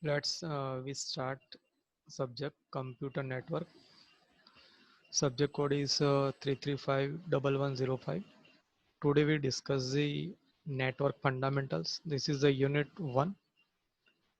We start subject computer network. Subject code is 3351105. Today we discuss the network fundamentals. This is the unit 1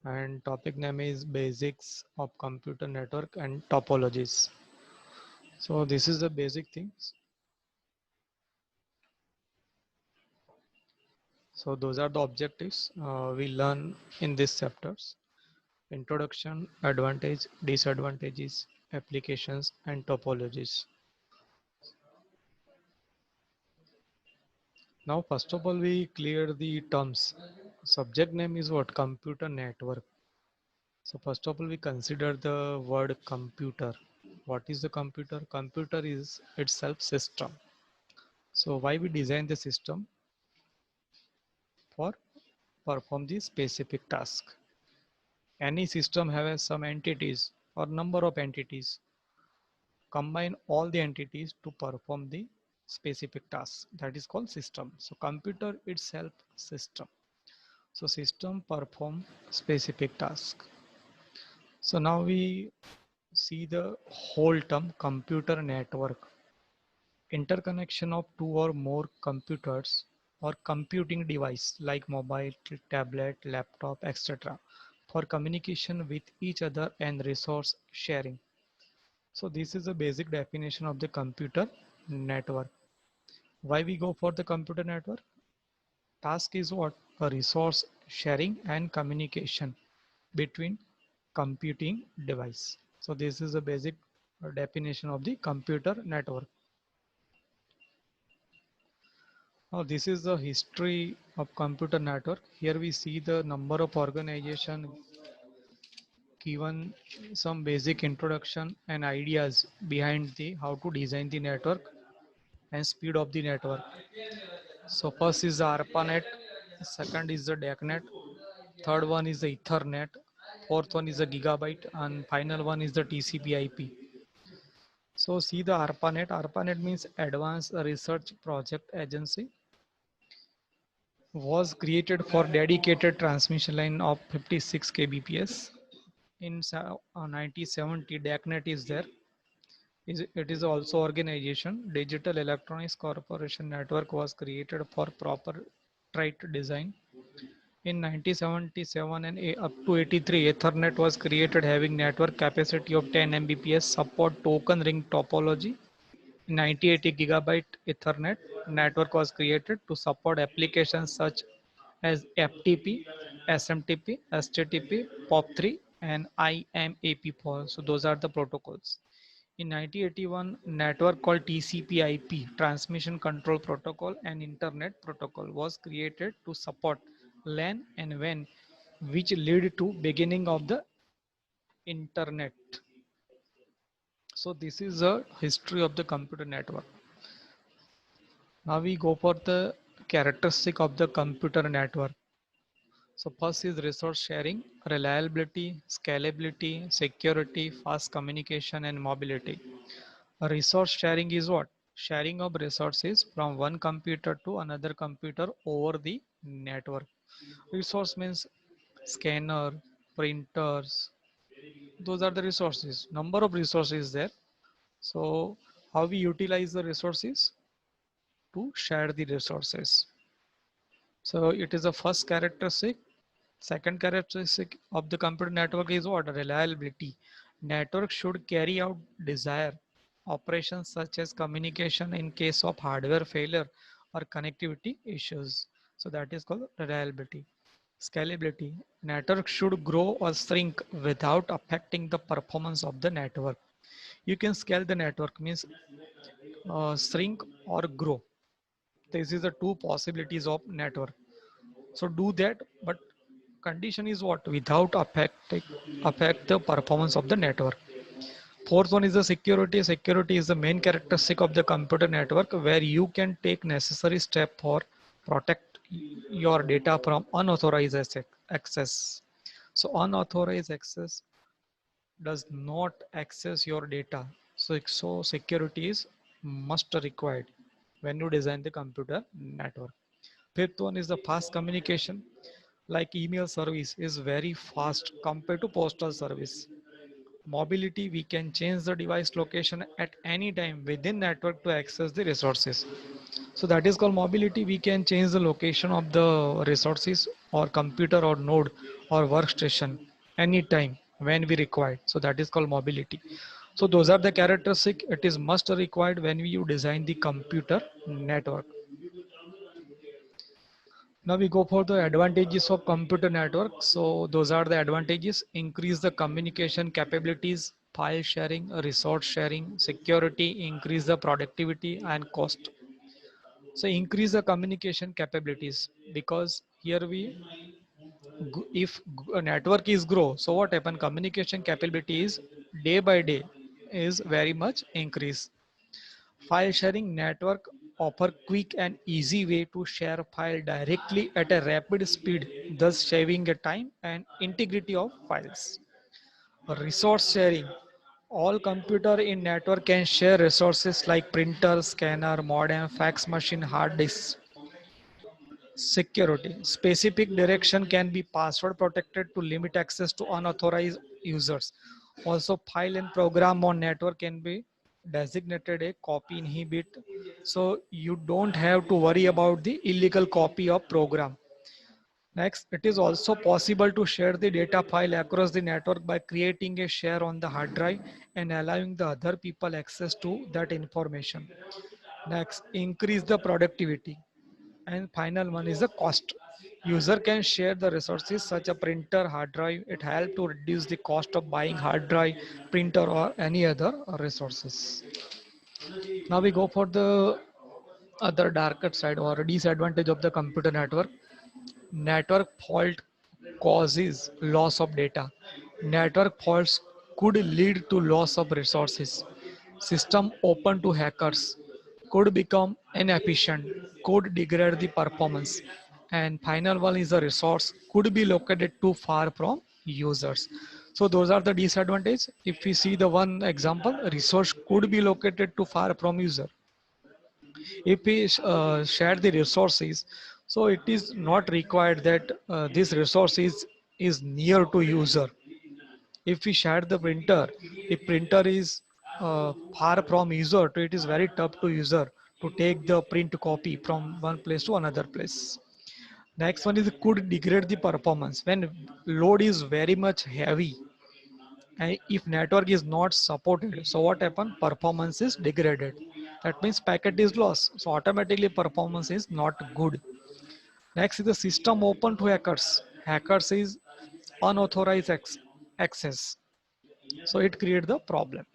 and topic name is basics of computer network and topologies. So this is the basic things. So those are the objectives we learn in these chapters. Introduction, advantage, disadvantages, applications and topologies. Now, first of all, we clear the terms. Subject name is what? Computer network. So first of all, we consider the word computer. What is the computer? Computer is itself system. So why we design the system? For perform the specific task. Any system has some entities or number of entities. Combine all the entities to perform the specific task. That is called system. So computer itself system. So system perform specific task. So now we see the whole term computer network. Interconnection of two or more computers or computing device like mobile, tablet, laptop, etc. for communication with each other and resource sharing. So this is the basic definition of the computer network. Why we go for the computer network? Task is what? A resource sharing and communication between computing device. So this is the basic definition of the computer network. Now this is the history of computer network. Here we see the number of organization given some basic introduction and ideas behind the how to design the network and speed of the network. So first is the ARPANET, second is the DACnet, third one is the Ethernet, fourth one is the Gigabyte, and final one is the TCP/IP. So see the ARPANET. ARPANET means Advanced Research Project Agency. Was created for dedicated transmission line of 56 kbps. In 1970, DACnet is there. It is also organization. Digital Electronics Corporation Network was created for proper trite design. In 1977 and up to 83, Ethernet was created having network capacity of 10 Mbps, support token ring topology. In 1980, Gigabyte Ethernet network was created to support applications such as FTP, SMTP, HTTP, POP3, and IMAP4. So those are the protocols. In 1981, network called TCP/IP, Transmission Control Protocol and Internet Protocol, was created to support LAN and WAN, which led to beginning of the internet. So this is the history of the computer network. Now we go for the characteristic of the computer network. So first is resource sharing, reliability, scalability, security, fast communication, and mobility. Resource sharing is what? Sharing of resources from one computer to another computer over the network. Resource means scanner, printers. Those are the resources. Number of resources there. So how we utilize the resources? To share the resources. So it is the first characteristic. Second characteristic of the computer network is what? Reliability. Network should carry out desired operations such as communication in case of hardware failure or connectivity issues. So that is called reliability. Scalability. Network should grow or shrink without affecting the performance of the network. You can scale the network means shrink or grow. This is the two possibilities of network. So do that, but condition is what? Without affect the performance of the network. Fourth one is the security. Security is the main characteristic of the computer network where you can take necessary step for protect your data from unauthorized access. So unauthorized access does not access your data. So security is must required when you design the computer network. Fifth one is the fast communication. like email service is very fast compared to postal service. Mobility, we can change the device location at any time within network to access the resources. So that is called mobility. We can change the location of the resources or computer or node or workstation anytime when we require. So that is called mobility. So those are the characteristic. It is must required when you design the computer network. Now we go for the advantages of computer network. So those are the advantages: increase the communication capabilities, file sharing, resource sharing, security, increase the productivity and cost. So increase the communication capabilities, because here if a network is grow, so what happen? Communication capabilities day by day is very much increase. File sharing network offer quick and easy way to share file directly at a rapid speed, thus saving the time and integrity of files. Resource sharing. All computer in network can share resources like printer, scanner, modem, fax machine, hard disk. Security. Specific direction can be password protected to limit access to unauthorized users. Also, file and program on network can be designated a copy inhibit. So you don't have to worry about the illegal copy of program. Next, it is also possible to share the data file across the network by creating a share on the hard drive and allowing the other people access to that information. Next, increase the productivity. And final one is the cost. User can share the resources such a printer, hard drive. It helps to reduce the cost of buying hard drive, printer or any other resources. Now we go for the other darker side or disadvantage of the computer network. Network fault causes loss of data. Network faults could lead to loss of resources. System open to hackers could become inefficient, could degrade the performance. And final one is the resource could be located too far from users. So those are the disadvantages. If we see the one example, resource could be located too far from user. If we share the resources, so it is not required that this resource is near to user. If we share the printer, if printer is far from user, so it is very tough to user to take the print copy from one place to another place. Next one is could degrade the performance when load is very much heavy, and if network is not supported, so what happen? Performance is degraded. That means packet is lost, so automatically performance is not good. Next is the system open to hackers. Hackers is unauthorized access, so it creates the problem.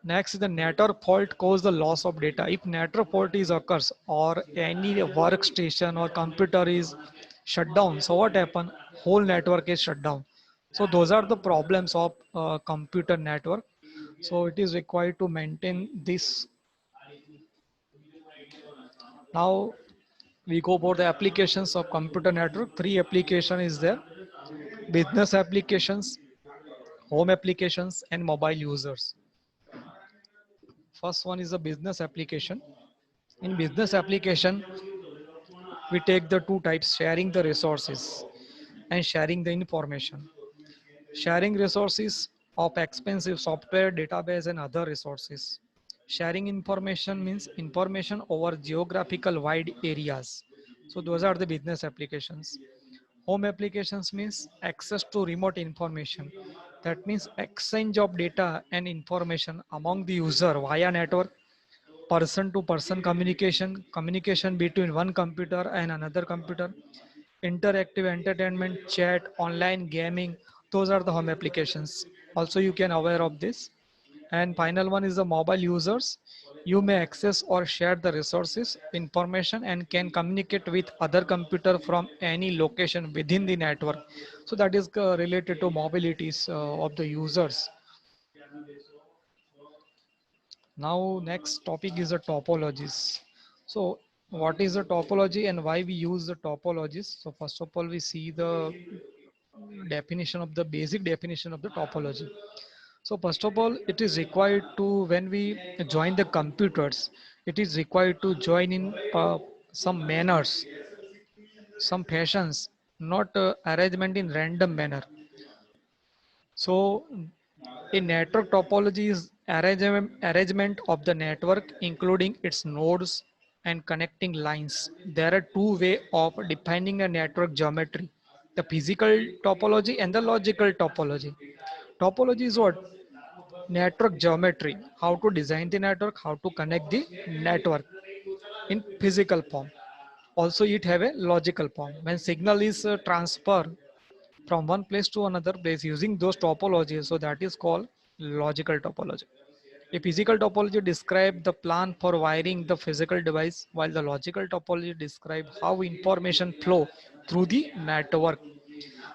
Next is the network fault cause the loss of data. If network fault is occurs or any workstation or computer is shut down, so what happen? Whole network is shut down. So those are the problems of computer network. So it is required to maintain this. Now we go for the applications of computer network. Three application is there: business applications, home applications, and mobile users. First one is a business application. In business application, we take the two types: sharing the resources and sharing the information. Sharing resources of expensive software, database, and other resources. Sharing information means information over geographical wide areas. So those are the business applications. Home applications means access to remote information. That means exchange of data and information among the user via network, person to person communication, communication between one computer and another computer, interactive entertainment, chat, online gaming. Those are the home applications. Also, you can aware of this. And final one is the mobile users. You may access or share the resources, information, and can communicate with other computer from any location within the network. So that is related to mobilities of the users. Now, next topic is the topologies. So, what is the topology and why we use the topologies? So, first of all, we see the definition of the basic definition of the topology. So, first of all, it is required to when we join the computers, it is required to join in some manners, some fashions. not arrangement in random manner. So a network topology is arrangement of the network, including its nodes and connecting lines. There are two ways of defining a network geometry: the physical topology and the logical topology. Topology is what? Network geometry. How to design the network, how to connect the network in physical form. Also, it have a logical form. When signal is transferred from one place to another place using those topologies, so that is called logical topology. A physical topology describes the plan for wiring the physical device, while the logical topology describes how information flow through the network.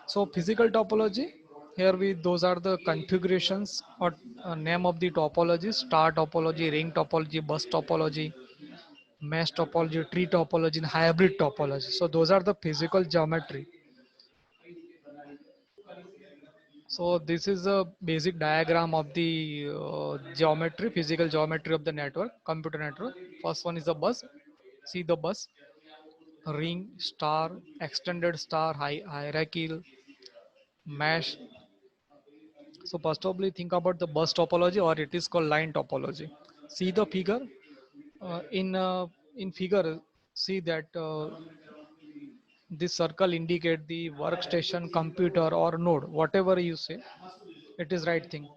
So physical topology, here we those are the configurations or name of the topology: star topology, ring topology, bus topology, mesh topology, tree topology, and hybrid topology. So those are the physical geometry. So this is a basic diagram of the geometry, physical geometry of the network, computer network. First one is the bus. See the bus, ring, star, extended star, hierarchical, mesh. So first probably think about the bus topology, or it is called line topology. See the figure. In figure, see that this circle indicate the workstation, computer, or node, whatever you say. It is right thing.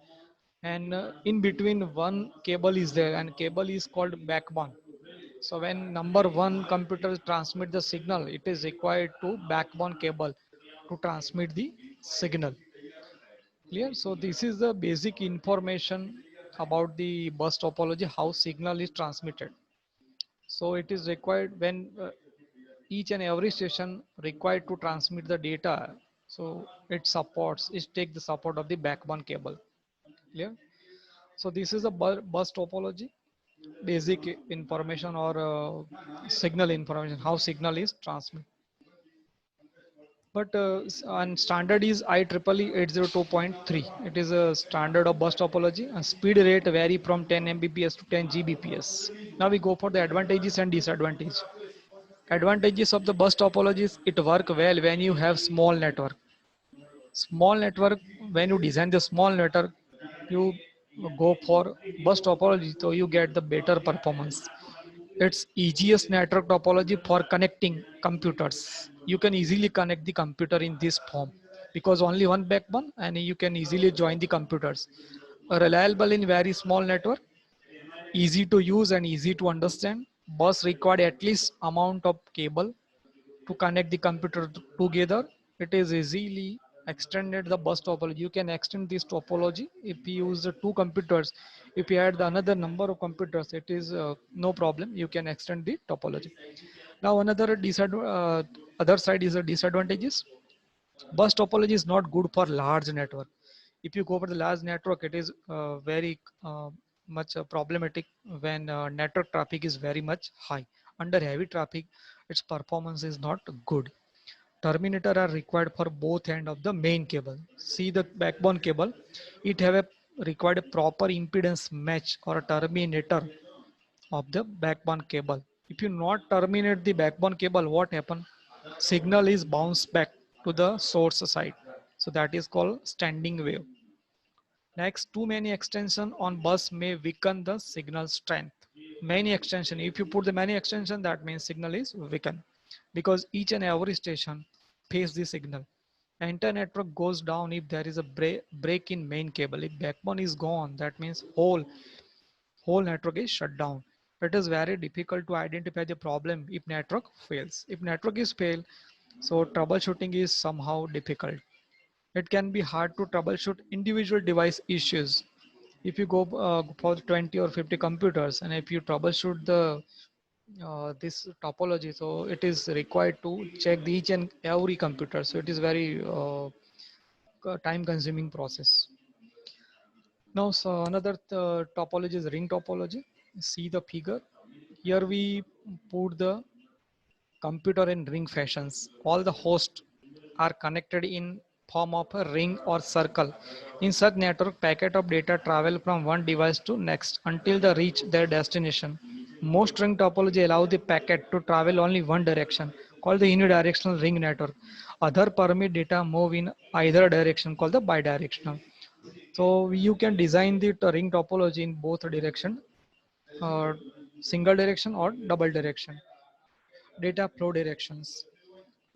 And in between one cable is there, and cable is called backbone. So when number one computer transmit the signal, it is required to backbone cable to transmit the signal. Clear? So this is the basic information about the bus topology, how signal is transmitted. So it is required when each and every station required to transmit the data, so it take the support of the backbone cable. Clear? So this is a bus topology, basic information or signal information, how signal is transmitted. But and standard is IEEE 802.3. It is a standard of bus topology, and speed rate vary from 10 Mbps to 10 Gbps. Now we go for the advantages and disadvantages. Advantages of the bus topologies: it work well when you have small network. Small network, when you design the small network, you go for bus topology, so you get the better performance. It's easiest network topology for connecting computers. You can easily connect the computer in this form because only one backbone, and you can easily join the computers. Reliable in very small network, easy to use and easy to understand. Bus required at least amount of cable to connect the computer together. It is easily extended the bus topology. You can extend this topology if you use the two computers. If you add the another number of computers, it is no problem, you can extend the topology. Now another other side is the disadvantages. Bus topology is not good for large network. If you go for the large network, it is very much problematic when network traffic is very much high. Under heavy traffic, its performance is not good. Terminator are required for both end of the main cable. See the backbone cable, it have a required a proper impedance match or a terminator of the backbone cable. If you not terminate the backbone cable, what happen? Signal is bounced back to the source side. So that is called standing wave. Next, too many extension on bus may weaken the signal strength. Many extension, if you put the many extension, that means signal is weakened because each and every station face the signal. Entire network goes down if there is a break in main cable. If backbone is gone, that means whole network is shut down. It is very difficult to identify the problem if network fails. If network is failed, so troubleshooting is somehow difficult. It can be hard to troubleshoot individual device issues. If you go for 20 or 50 computers, and if you troubleshoot the this topology, so it is required to check the each and every computer. So it is very time consuming process. Now, so another topology is ring topology. See the figure. Here we put the computer in ring fashions. All the hosts are connected in form of a ring or circle. In such network, packet of data travel from one device to next until they reach their destination. Most ring topology allow the packet to travel only one direction, called the unidirectional ring network. Other permit data move in either direction called the bidirectional. So you can design the ring topology in both direction, uh, single direction or double direction. Data flow directions.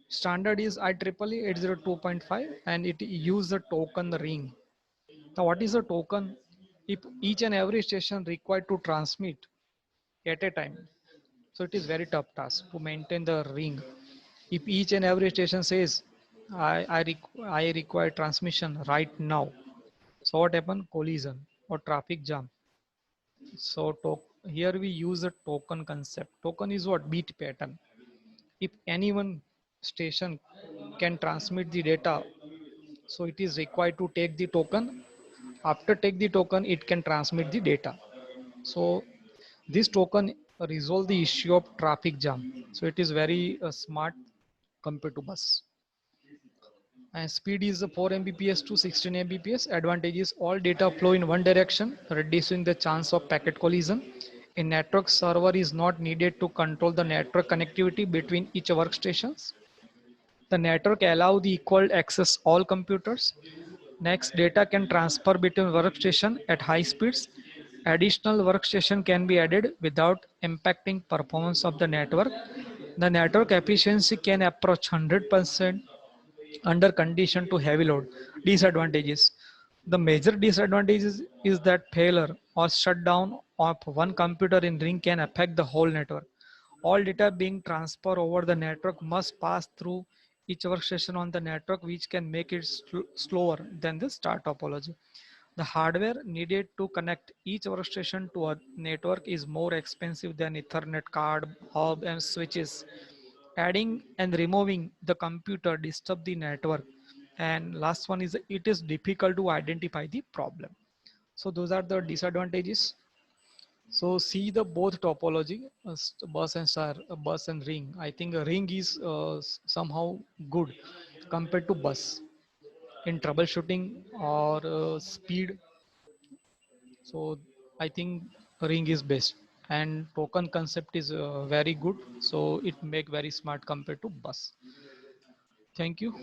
Standard is IEEE 802.5 and it use the token ring. Now what is a token? If each and every station required to transmit at a time, so it is very tough task to maintain the ring. If each and every station says, I require transmission right now, so what happen? Collision or traffic jam. So here we use a token concept. Token is what? Beat pattern. If any one station can transmit the data, so it is required to take the token. After take the token, it can transmit the data. So this token resolve the issue of traffic jam. So it is very smart compared to bus. And speed is 4 Mbps to 16 Mbps. Advantage is all data flow in one direction, reducing the chance of packet collision. A network server is not needed to control the network connectivity between each workstations. The network allow the equal access all computers. Next, data can transfer between workstation at high speeds. Additional workstation can be added without impacting performance of the network. The network efficiency can approach 100% under condition to heavy load. Disadvantages. The major disadvantages is that failure or shutdown of one computer in ring can affect the whole network. All data being transferred over the network must pass through each workstation on the network, which can make it slower than the star topology. The hardware needed to connect each workstation to a network is more expensive than Ethernet card, hub, and switches. Adding and removing the computer disturb the network. And last one is it is difficult to identify the problem. So those are the disadvantages. So see the both topology, bus and star, bus and ring. I think a ring is somehow good compared to bus in troubleshooting or speed. So I think ring is best, and token concept is very good. So it make very smart compared to bus. Thank you.